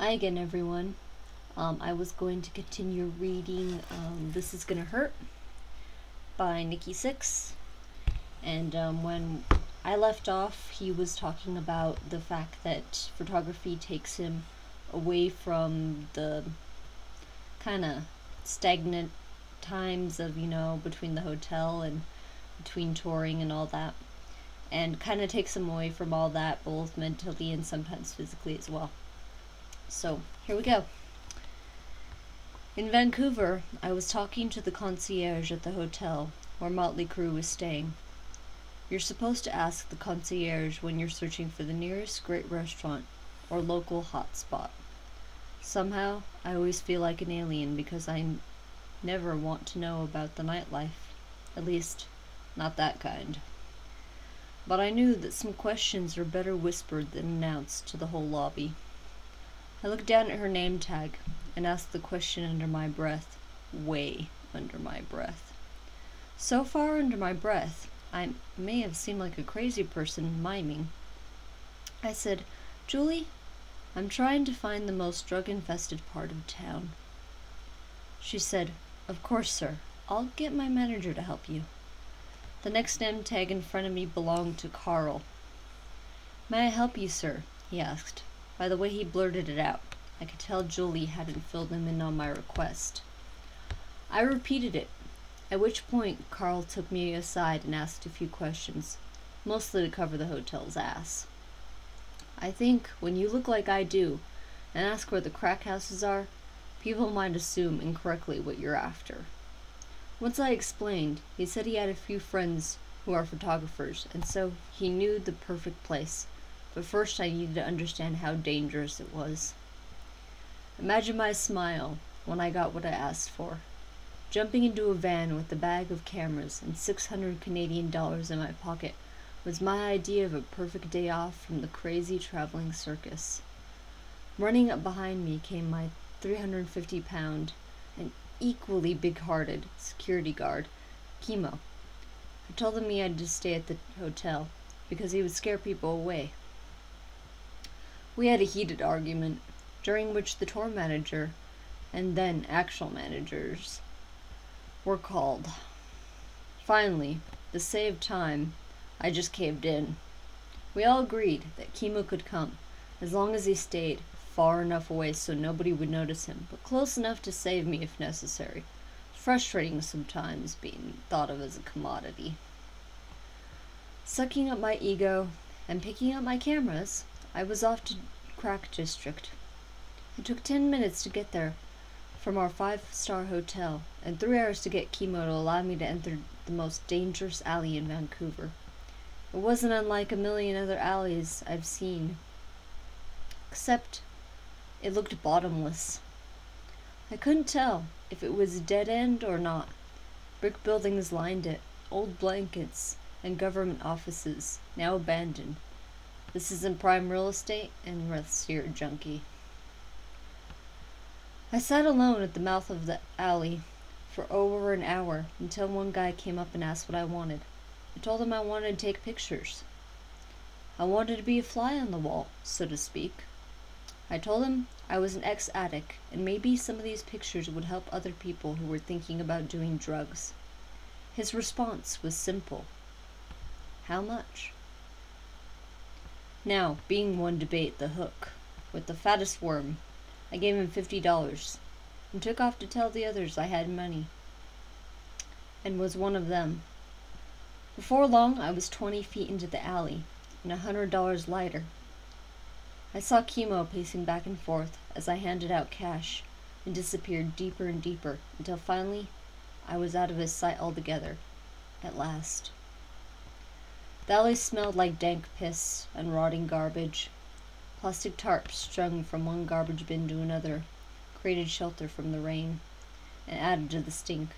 Hi again, everyone. I was going to continue reading This Is Gonna Hurt by Nikki Sixx. And when I left off, he was talking about the fact that photography takes him away from the kind of stagnant times of, between the hotel and between touring and all that. And kind of takes him away from all that, both mentally and sometimes physically as well. So, here we go. In Vancouver, I was talking to the concierge at the hotel where Motley Crue was staying. You're supposed to ask the concierge when you're searching for the nearest great restaurant or local hot spot. Somehow, I always feel like an alien because I never want to know about the nightlife. At least, not that kind. But I knew that some questions are better whispered than announced to the whole lobby. I looked down at her name tag and asked the question under my breath, way under my breath. So far under my breath, I may have seemed like a crazy person miming. I said, "Julie, I'm trying to find the most drug-infested part of town." She said, "Of course, sir. I'll get my manager to help you." The next name tag in front of me belonged to Carl. "May I help you, sir?" he asked. By the way he blurted it out, I could tell Julie hadn't filled him in on my request. I repeated it, at which point Carl took me aside and asked a few questions, mostly to cover the hotel's ass. I think when you look like I do and ask where the crack houses are, people might assume incorrectly what you're after. Once I explained, he said he had a few friends who are photographers, and so he knew the perfect place. But first I needed to understand how dangerous it was. Imagine my smile when I got what I asked for. Jumping into a van with a bag of cameras and 600 Canadian dollars in my pocket was my idea of a perfect day off from the crazy traveling circus. Running up behind me came my 350-pound and equally big-hearted security guard, Kimo. I told him he had to stay at the hotel because he would scare people away. We had a heated argument, during which the tour manager, and then actual managers, were called. Finally, to save time, I just caved in. We all agreed that Kimo could come, as long as he stayed far enough away so nobody would notice him, but close enough to save me if necessary. Frustrating sometimes being thought of as a commodity. Sucking up my ego and picking up my cameras, I was off to Crack District. It took 10 minutes to get there from our 5-star hotel, and 3 hours to get Kimo to allow me to enter the most dangerous alley in Vancouver. It wasn't unlike a million other alleys I've seen, except it looked bottomless. I couldn't tell if it was a dead end or not. Brick buildings lined it, old blankets, and government offices, now abandoned. This isn't prime real estate, and rest you're a junkie. I sat alone at the mouth of the alley for over an hour until one guy came up and asked what I wanted. I told him I wanted to take pictures. I wanted to be a fly on the wall, so to speak. I told him I was an ex-addict, and maybe some of these pictures would help other people who were thinking about doing drugs. His response was simple. How much? Now, being one debate the hook, with the fattest worm, I gave him $50, and took off to tell the others I had money, and was one of them. Before long, I was 20 feet into the alley, and $100 lighter. I saw Kimo pacing back and forth as I handed out cash, and disappeared deeper and deeper, until finally I was out of his sight altogether, at last. The alley smelled like dank piss and rotting garbage. Plastic tarps strung from one garbage bin to another created shelter from the rain and added to the stink.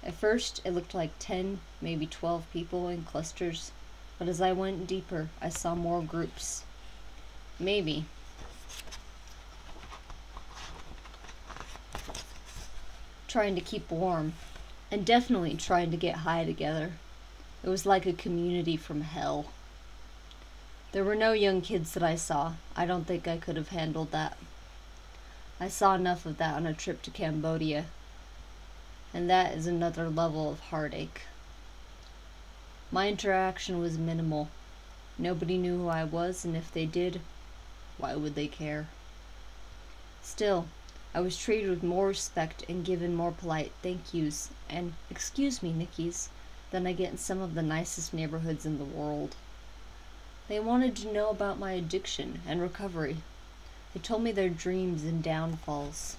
At first, it looked like 10, maybe 12 people in clusters, but as I went deeper, I saw more groups. Maybe. Trying to keep warm, and definitely trying to get high together. It was like a community from hell. There were no young kids that I saw. I don't think I could have handled that. I saw enough of that on a trip to Cambodia, and that is another level of heartache. My interaction was minimal. Nobody knew who I was, and if they did, why would they care? Still, I was treated with more respect and given more polite thank yous and excuse me Nickies than I get in some of the nicest neighborhoods in the world. They wanted to know about my addiction and recovery. They told me their dreams and downfalls.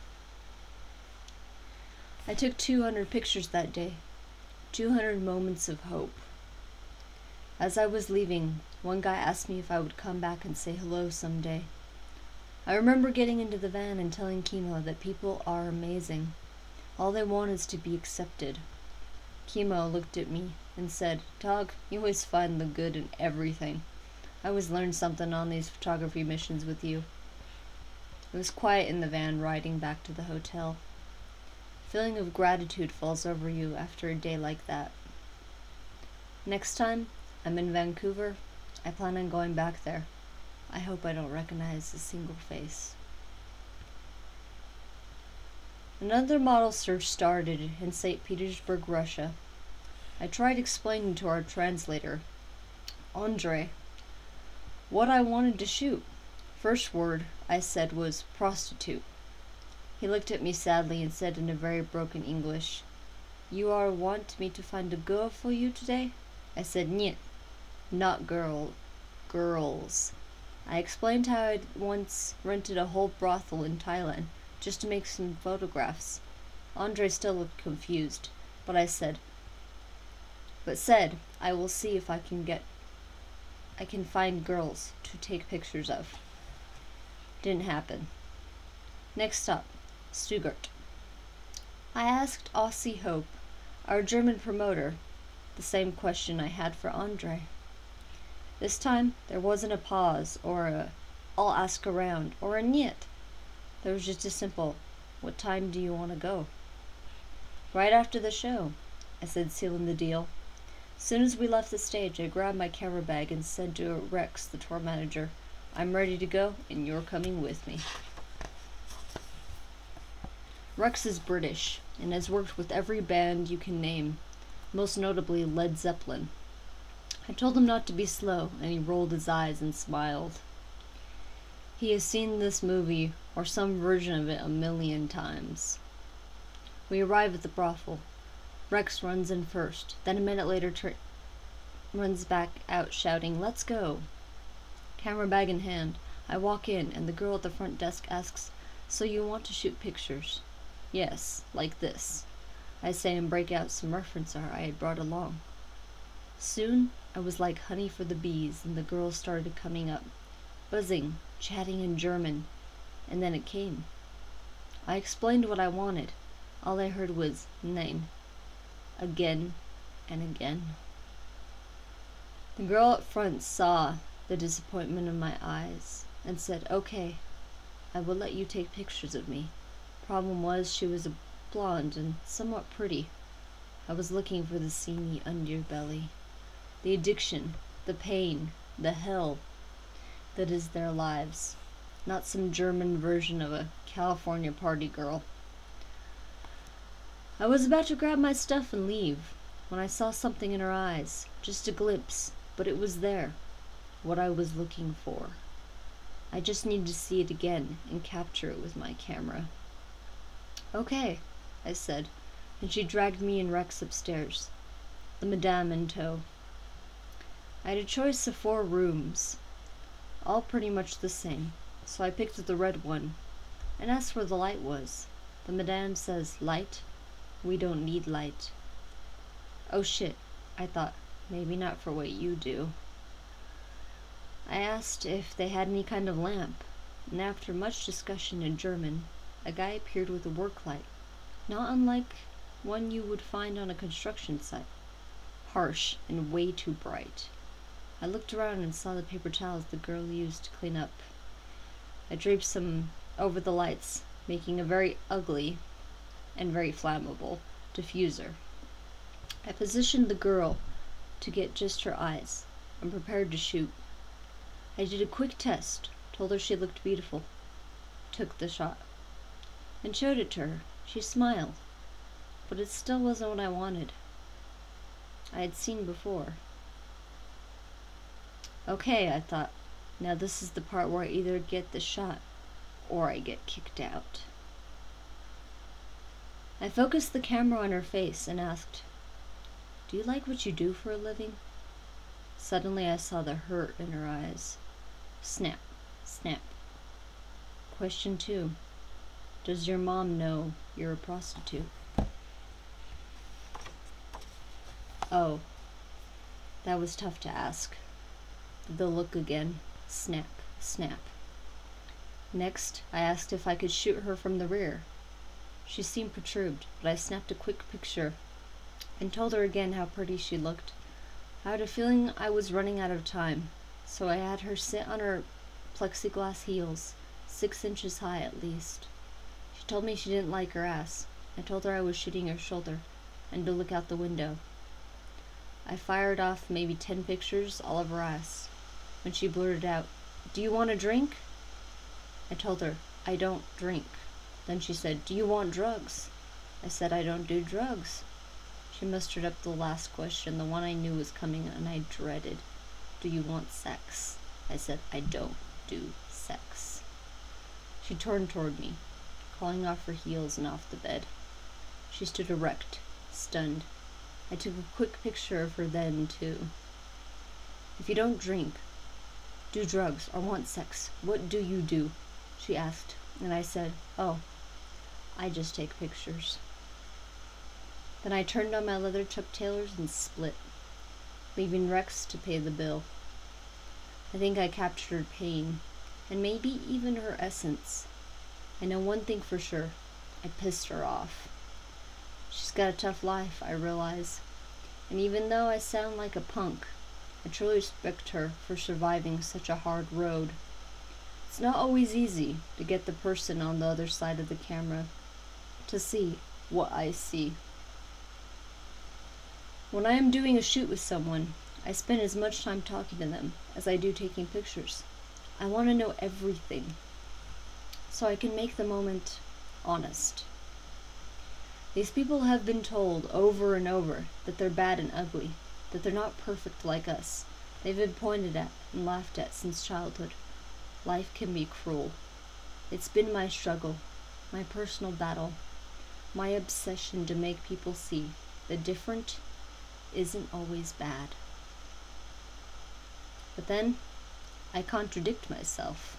I took 200 pictures that day, 200 moments of hope. As I was leaving, one guy asked me if I would come back and say hello someday. I remember getting into the van and telling Chemo that people are amazing. All they want is to be accepted. Chemo looked at me and said, "Dog, you always find the good in everything. I always learn something on these photography missions with you." It was quiet in the van riding back to the hotel. A feeling of gratitude falls over you after a day like that. Next time I'm in Vancouver, I plan on going back there. I hope I don't recognize a single face. Another model search started in St. Petersburg, Russia. I tried explaining to our translator, Andre, what I wanted to shoot. First word I said was prostitute. He looked at me sadly and said in a very broken English, "You are want me to find a girl for you today?" I said, "Niet, not girls." I explained how I'd once rented a whole brothel in Thailand just to make some photographs. Andre still looked confused, but said I will see if I can find girls to take pictures of. Didn't happen. Next stop, Stuttgart. I asked Aussie Hope, our German promoter, the same question I had for Andre. This time, there wasn't a pause or a "I'll ask around" or a "niet." There was just a simple, "What time do you want to go?" "Right after the show," I said, sealing the deal. As soon as we left the stage, I grabbed my camera bag and said to Rex, the tour manager, "I'm ready to go, and you're coming with me." Rex is British and has worked with every band you can name, most notably Led Zeppelin. I told him not to be slow, and he rolled his eyes and smiled. He has seen this movie, or some version of it, 1,000,000 times. We arrive at the brothel. Rex runs in first, then a minute later runs back out shouting, "Let's go!" Camera bag in hand, I walk in, and the girl at the front desk asks, "So you want to shoot pictures?" "Yes, like this," I say, and break out some reference art I had brought along. Soon, I was like honey for the bees, and the girls started coming up, buzzing, chatting in German, and then it came. I explained what I wanted. All I heard was "Nein," again and again. The girl up front saw the disappointment in my eyes and said, "Okay, I will let you take pictures of me." Problem was, she was a blonde and somewhat pretty. I was looking for the seamy underbelly, the addiction, the pain, the hell that is their lives, not some German version of a California party girl. I was about to grab my stuff and leave when I saw something in her eyes, just a glimpse, but it was there, what I was looking for. I just needed to see it again and capture it with my camera. "Okay," I said, and she dragged me and Rex upstairs, the madame in tow. I had a choice of 4 rooms, all pretty much the same, so I picked the red one and asked where the light was. The madame says, "Light? We don't need light." Oh shit, I thought, maybe not for what you do. I asked if they had any kind of lamp, and after much discussion in German, a guy appeared with a work light, not unlike one you would find on a construction site, harsh and way too bright. I looked around and saw the paper towels the girl used to clean up. I draped some over the lights, making a very ugly and very flammable diffuser. I positioned the girl to get just her eyes and prepared to shoot. I did a quick test, told her she looked beautiful, took the shot. and showed it to her. She smiled, but it still wasn't what I wanted. I had seen before. Okay, I thought, now this is the part where I either get the shot or I get kicked out. I focused the camera on her face and asked, "Do you like what you do for a living?" Suddenly I saw the hurt in her eyes. Snap, snap. Question 2. Does your mom know you're a prostitute? Oh, that was tough to ask. The look again. Snap, snap. Next, I asked if I could shoot her from the rear. She seemed perturbed, but I snapped a quick picture and told her again how pretty she looked. I had a feeling I was running out of time, so I had her sit on her plexiglass heels, 6 inches high at least. She told me she didn't like her ass. I told her I was shooting her shoulder and to look out the window. I fired off maybe 10 pictures, all of her ass. When she blurted out, "Do you want a drink?" I told her, "I don't drink." Then she said, "Do you want drugs?" I said, "I don't do drugs." She mustered up the last question, the one I knew was coming and I dreaded. "Do you want sex?" I said, "I don't do sex." She turned toward me, calling off her heels and off the bed. She stood erect, stunned. I took a quick picture of her then, too. "If you don't drink, do drugs, or want sex, what do you do?" she asked, and I said, "Oh, I just take pictures." Then I turned on my leather Chuck Taylors and split, leaving Rex to pay the bill. I think I captured her pain, and maybe even her essence. I know one thing for sure, I pissed her off. She's got a tough life, I realize, and even though I sound like a punk, I truly respect her for surviving such a hard road. It's not always easy to get the person on the other side of the camera to see what I see. When I am doing a shoot with someone, I spend as much time talking to them as I do taking pictures. I want to know everything, so I can make the moment honest. These people have been told over and over that they're bad and ugly, that they're not perfect like us. They've been pointed at and laughed at since childhood. Life can be cruel. It's been my struggle, my personal battle, my obsession to make people see that different isn't always bad. But then, I contradict myself.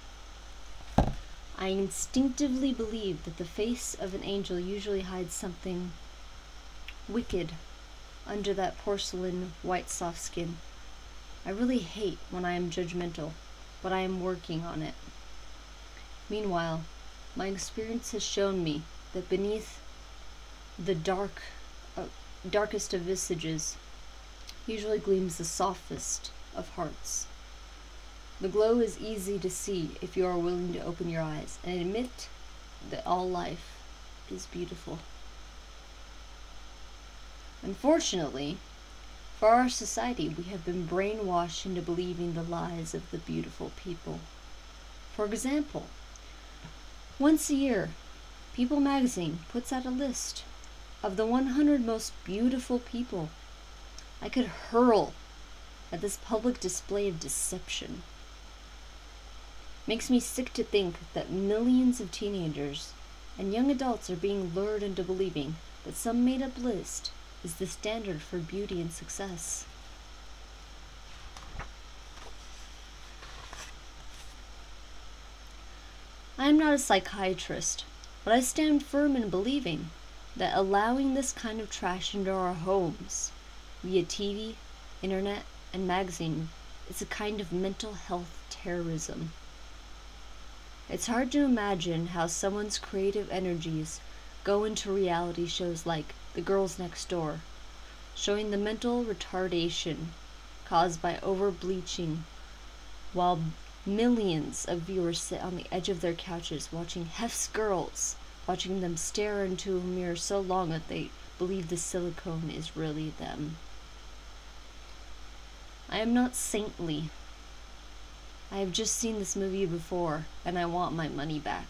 I instinctively believe that the face of an angel usually hides something wicked under that porcelain white soft skin. I really hate when I am judgmental, but I am working on it. Meanwhile, my experience has shown me that beneath the darkest of visages usually gleams the softest of hearts. The glow is easy to see if you are willing to open your eyes and admit that all life is beautiful. Unfortunately, for our society, we have been brainwashed into believing the lies of the beautiful people. For example, once a year, People magazine puts out a list of the 100 most beautiful people. I could hurl at this public display of deception. Makes me sick to think that millions of teenagers and young adults are being lured into believing that some made-up list is the standard for beauty and success. I am not a psychiatrist, but I stand firm in believing that allowing this kind of trash into our homes via TV, internet, and magazine is a kind of mental health terrorism. It's hard to imagine how someone's creative energies go into reality shows like The Girls Next Door, showing the mental retardation caused by over-bleaching, while millions of viewers sit on the edge of their couches watching Hef's girls, watching them stare into a mirror so long that they believe the silicone is really them. I am not saintly. I have just seen this movie before, and I want my money back.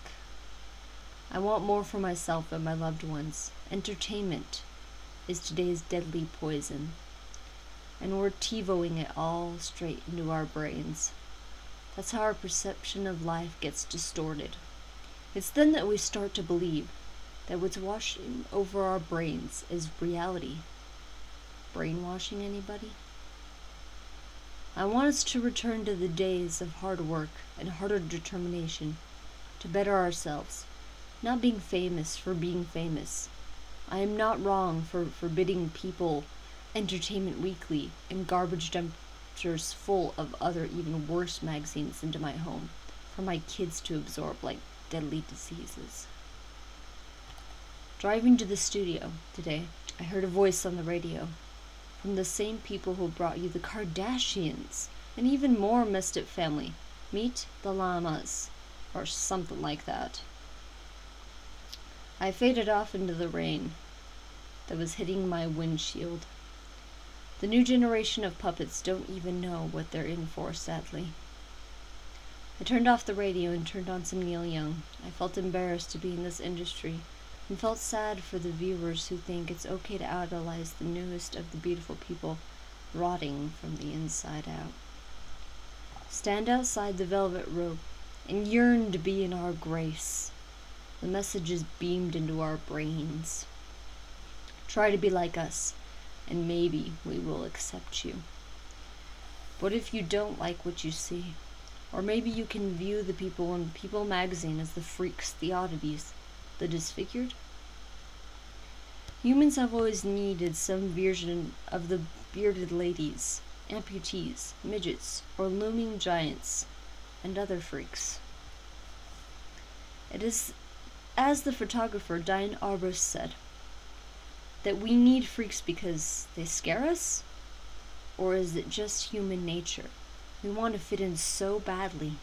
I want more for myself and my loved ones. Entertainment is today's deadly poison, and we're TiVoing it all straight into our brains. That's how our perception of life gets distorted. It's then that we start to believe that what's washing over our brains is reality. Brainwashing anybody? I want us to return to the days of hard work and harder determination to better ourselves, not being famous for being famous. I am not wrong for forbidding people Entertainment Weekly and garbage dumpsters full of other even worse magazines into my home for my kids to absorb like deadly diseases. Driving to the studio today, I heard a voice on the radio from the same people who brought you the Kardashians, an even more messed up family. Meet the Llamas, or something like that. I faded off into the rain that was hitting my windshield. The new generation of puppets don't even know what they're in for, sadly. I turned off the radio and turned on some Neil Young. I felt embarrassed to be in this industry and felt sad for the viewers who think it's okay to idolize the newest of the beautiful people rotting from the inside out. Stand outside the velvet rope and yearn to be in our grace. The message is beamed into our brains. Try to be like us, and maybe we will accept you. What if you don't like what you see? Or maybe you can view the people in People magazine as the freaks, the oddities, the disfigured? Humans have always needed some version of the bearded ladies, amputees, midgets, or looming giants, and other freaks. It is, as the photographer Diane Arbus said, that we need freaks because they scare us? Or is it just human nature? We want to fit in so badly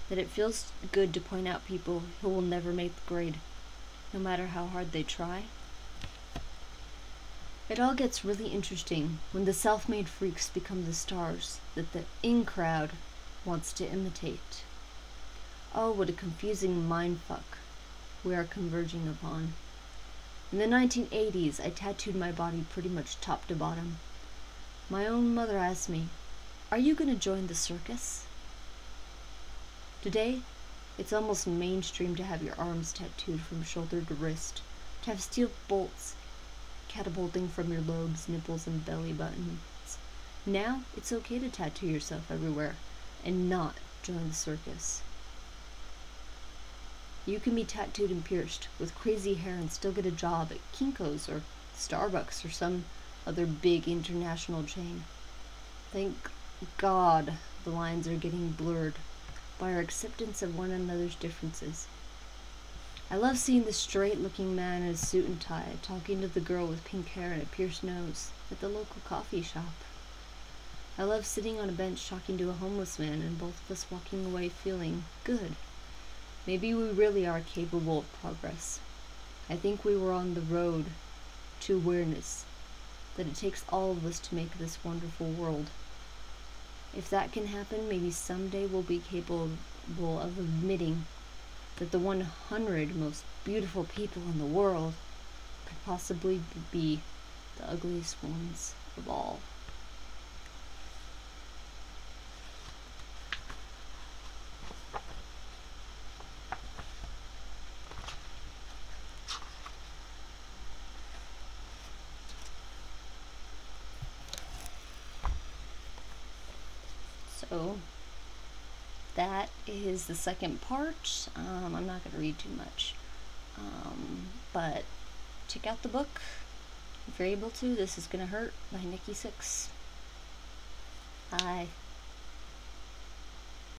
that it feels good to point out people who will never make the grade, no matter how hard they try. It all gets really interesting when the self-made freaks become the stars that the in-crowd wants to imitate. Oh, what a confusing mindfuck we are converging upon. In the 1980s, I tattooed my body pretty much top to bottom. My own mother asked me, "Are you going to join the circus?" Today, it's almost mainstream to have your arms tattooed from shoulder to wrist, to have steel bolts catapulting from your lobes, nipples, and belly buttons. Now, it's okay to tattoo yourself everywhere and not join the circus. You can be tattooed and pierced with crazy hair and still get a job at Kinko's or Starbucks or some other big international chain. Thank God the lines are getting blurred by our acceptance of one another's differences. I love seeing the straight-looking man in a suit and tie talking to the girl with pink hair and a pierced nose at the local coffee shop. I love sitting on a bench talking to a homeless man and both of us walking away feeling good. Maybe we really are capable of progress. I think we were on the road to awareness that it takes all of us to make this wonderful world. If that can happen, maybe someday we'll be capable of admitting that the 100 most beautiful people in the world could possibly be the ugliest ones of all. So that is the second part. I'm not going to read too much, but check out the book if you're able to. This Is Gonna Hurt by Nikki Sixx. Bye.